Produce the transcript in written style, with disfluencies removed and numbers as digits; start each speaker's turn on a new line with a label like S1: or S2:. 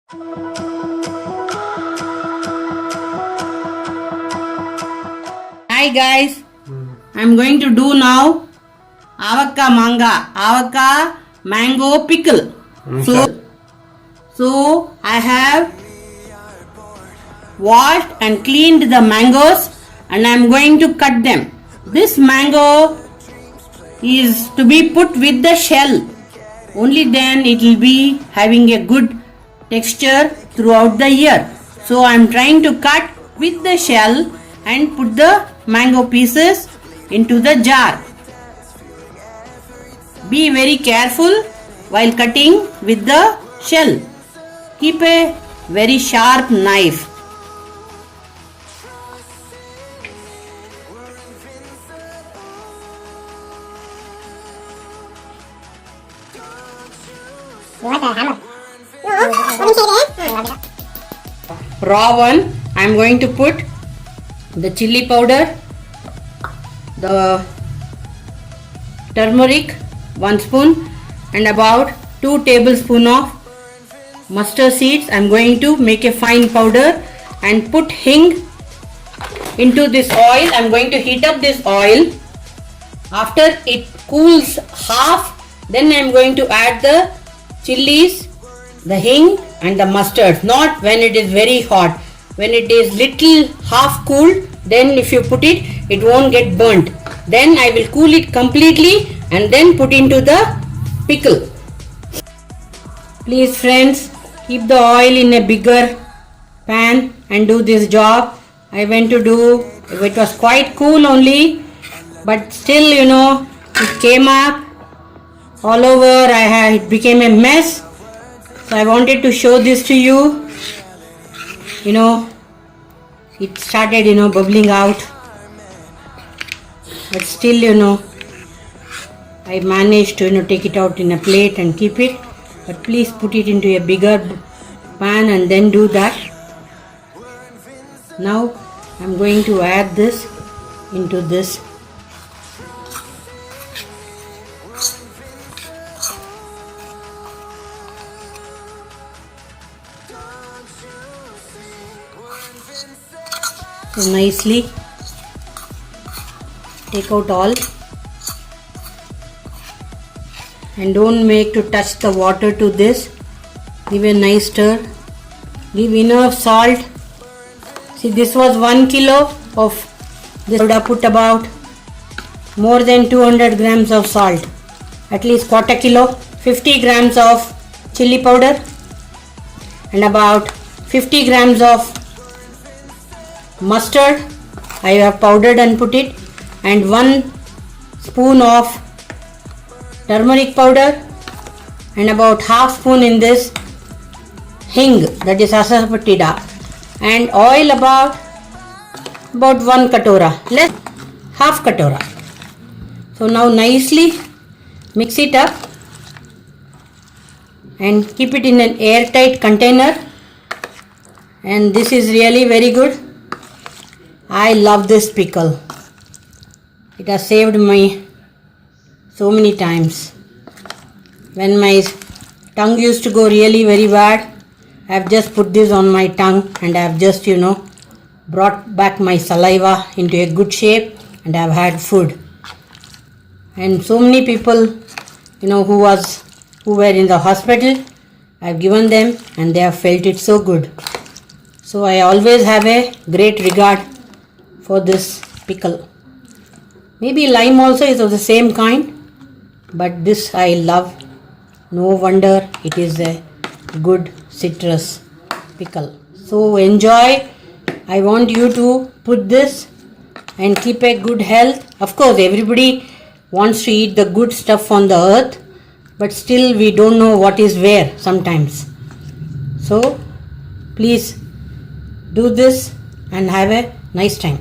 S1: Hi guys, I'm going to do now avaka mango pickle. So I have washed and cleaned the mangoes and I'm going to cut them. This mango is to be put with the shell. Only then it will be having a good texture throughout the year. So I am trying to cut with the shell and put the mango pieces into the jar. Be very careful while cutting with the shell. Keep a very sharp knife.
S2: You want the hammer? No, what do you say?
S1: Raw one, I am going to put the chili powder, the turmeric 1 spoon and about 2 tablespoons of mustard seeds. I am going to make a fine powder and put hing into this oil. I am going to heat up this oil. After it cools half, then I am going to add the chilies, the hing and the mustard. Not when it is very hot. When it is little half cooled, then if you put it, it won't get burnt. Then I will cool it completely and then put into the pickle. Please friends, keep the oil in a bigger pan and do this job. I went to do, it was quite cool only, but still it came up all over. It became a mess. So I wanted to show this to you. It started bubbling out, but still I managed to take it out in a plate and keep it. But please put it into a bigger pan and then do that. Now I'm going to add this into this. So nicely take out all and don't make to touch the water to this. Give a nice stir. Give enough salt. See, this was 1 kilo of this. I would have put about more than 200 grams of salt, at least quarter kilo, 50 grams of chili powder and about 50 grams of mustard I have powdered and put it, and 1 spoon of turmeric powder and about half spoon in this hing, that is asafoetida, and oil about 1 katora, less half katora. So now nicely mix it up and keep it in an airtight container, and this is really very good. I love this pickle. It has saved me so many times. When my tongue used to go really very bad, I have just put this on my tongue and I have just brought back my saliva into a good shape and I have had food. And so many people who were in the hospital, I have given them and they have felt it so good. So I always have a great regard for this pickle. Maybe lime also is of the same kind, but this I love. No wonder it is a good citrus pickle. So enjoy. I want you to put this and keep a good health. Of course, everybody wants to eat the good stuff on the earth, but still we don't know what is where sometimes. So please do this and have a nice time.